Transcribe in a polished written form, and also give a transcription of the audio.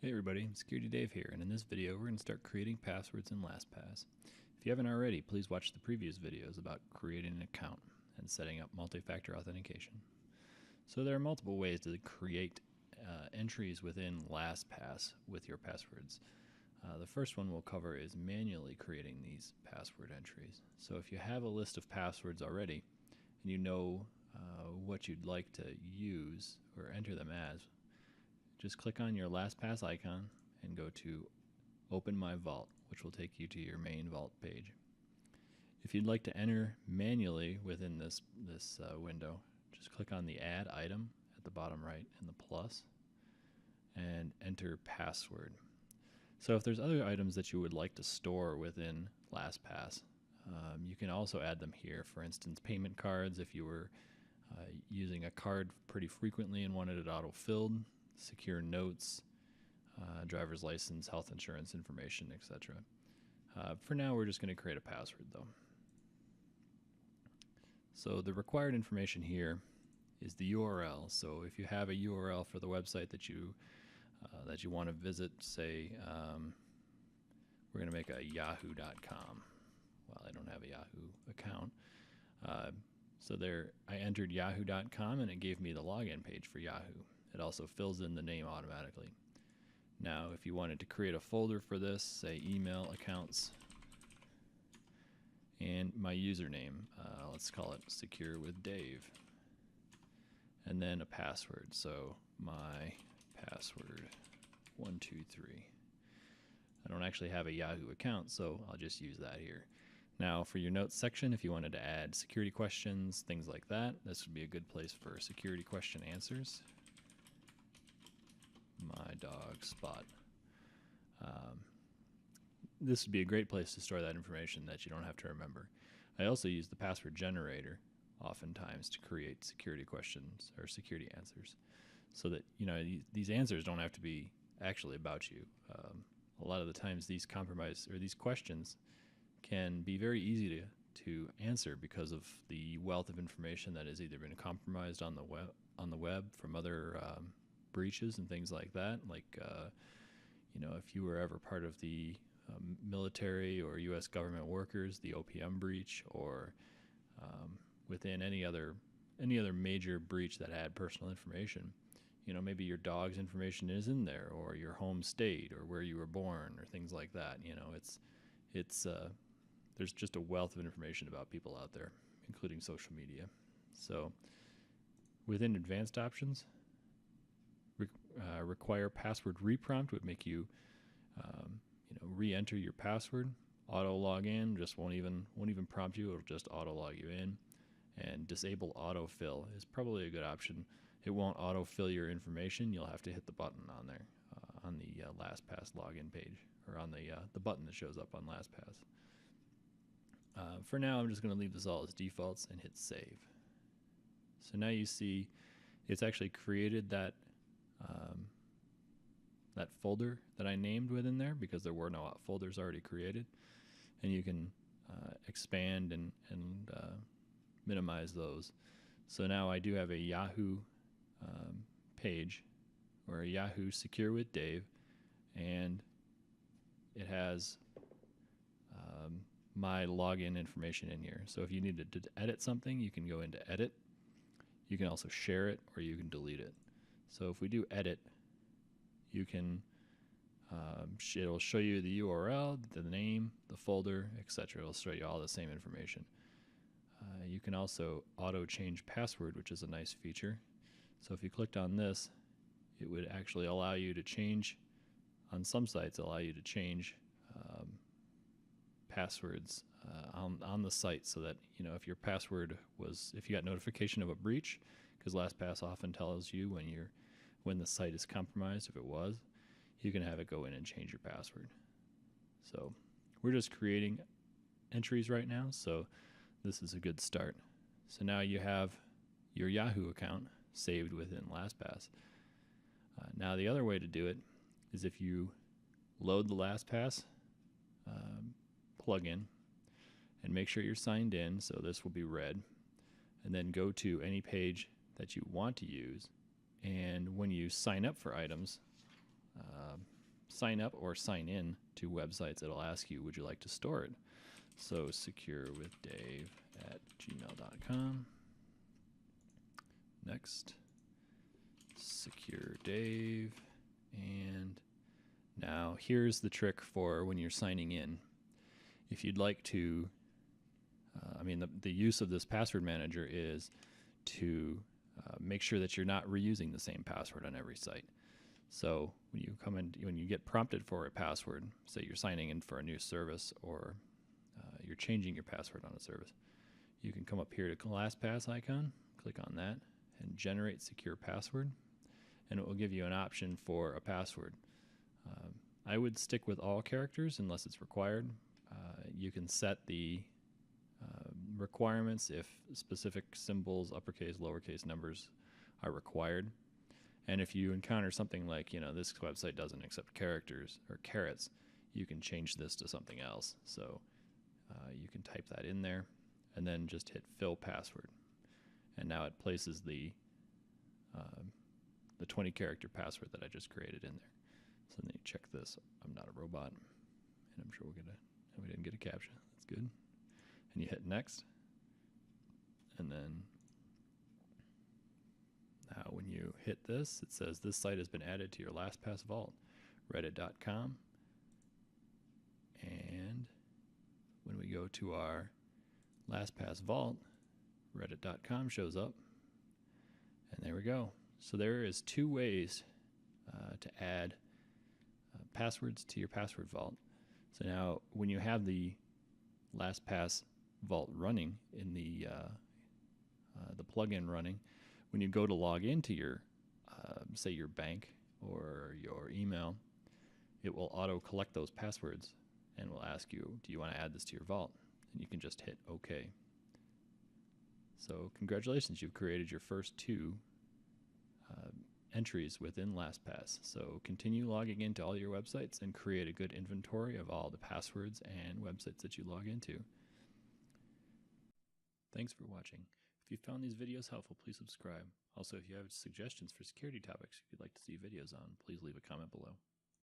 Hey everybody, Security Dave here, and in this video we're going to start creating passwords in Lastpass. If you haven't already, please watch the previous videos about creating an account and setting up multi-factor authentication. So there are multiple ways to create entries within Lastpass with your passwords. The first one we'll cover is manually creating these password entries. So if you have a list of passwords already and you know what you'd like to use or enter them as, just click on your LastPass icon and go to Open My Vault, which will take you to your main Vault page. If you'd like to enter manually within this window, just click on the Add Item at the bottom right and the plus and enter password. So if there's other items that you would like to store within LastPass, you can also add them here. For instance, payment cards, if you were using a card pretty frequently and wanted it auto-filled, secure notes, driver's license, health insurance information, etc. For now, we're just going to create a password though. So the required information here is the URL. So if you have a URL for the website that you want to visit, say we're going to make a yahoo.com. Well, I don't have a Yahoo account. So there, I entered yahoo.com and it gave me the login page for Yahoo. It also fills in the name automatically. Now, if you wanted to create a folder for this, say email accounts, and my username, let's call it Secure with Dave, and then a password. So my password 123. I don't actually have a Yahoo account, so I'll just use that here. Now, for your notes section, if you wanted to add security questions, things like that, this would be a good place for security question answers. My dog Spot. This would be a great place to store that information that you don't have to remember. I also use the password generator oftentimes to create security questions or security answers, so that these answers don't have to be actually about you. A lot of the times these questions can be very easy to answer because of the wealth of information that has either been compromised on the web from other breaches and things like that. Like, if you were ever part of the military or U.S. government workers, the OPM breach, or within any other major breach that had personal information, maybe your dog's information is in there, or your home state, or where you were born, or things like that. There's just a wealth of information about people out there, including social media. So within advanced options, require password reprompt would make you re-enter your password. Auto log in just won't even prompt you. It'll just auto log you in. And disable autofill is probably a good option. It won't autofill your information. You'll have to hit the button on there on the LastPass login page, or on the button that shows up on LastPass. For now, I'm just going to leave this all as defaults and hit save. So now you see it's actually created that folder that I named within there, because there were no folders already created, and you can expand and minimize those. So now I do have a Yahoo page, or a Yahoo Secure with Dave, and it has my login information in here. So if you needed to edit something, you can go into edit. You can also share it, or you can delete it. So if we do edit, you can it'll show you the URL, the name, the folder, etc. It'll show you all the same information. You can also auto change password, which is a nice feature. So if you clicked on this, it would actually allow you to change, on some sites, allow you to change passwords on the site, so that if your password if you got notification of a breach, because LastPass often tells you when the site is compromised, if it was, you can have it go in and change your password. So we're just creating entries right now, so this is a good start. So now you have your Yahoo account saved within LastPass. Now the other way to do it is if you load the LastPass plugin and make sure you're signed in, so this will be red, and then go to any page that you want to use, and when you sign up for items, sign up or sign in to websites, it'll ask you, would you like to store it? So securewithdave@gmail.com. Next, secure Dave. And now here's the trick for when you're signing in. If you'd like to, the use of this password manager is to make sure that you're not reusing the same password on every site. So when you come in, when you get prompted for a password, say you're signing in for a new service or you're changing your password on a service, you can come up here to the Lastpass icon, click on that, and generate secure password, and it will give you an option for a password. I would stick with all characters unless it's required. You can set the requirements if specific symbols, uppercase, lowercase numbers are required. And if you encounter something like, this website doesn't accept characters or carets, you can change this to something else. So you can type that in there and then just hit fill password. And now it places the 20 character password that I just created in there. So then you check this. I'm not a robot. And I'm sure we didn't get a captcha. That's good. And you hit next. And then now when you hit this, it says this site has been added to your Lastpass vault, reddit.com. And when we go to our Lastpass vault, reddit.com shows up. And there we go. So there is 2 ways to add passwords to your password vault. So now when you have the Lastpass vault running in the plugin running, when you go to log into your, say your bank or your email, it will auto collect those passwords and will ask you, do you want to add this to your vault? And you can just hit OK. So congratulations, you've created your first 2 entries within Lastpass. So continue logging into all your websites and create a good inventory of all the passwords and websites that you log into. Thanks for watching. If you found these videos helpful, please subscribe. Also, if you have suggestions for security topics you'd like to see videos on, please leave a comment below.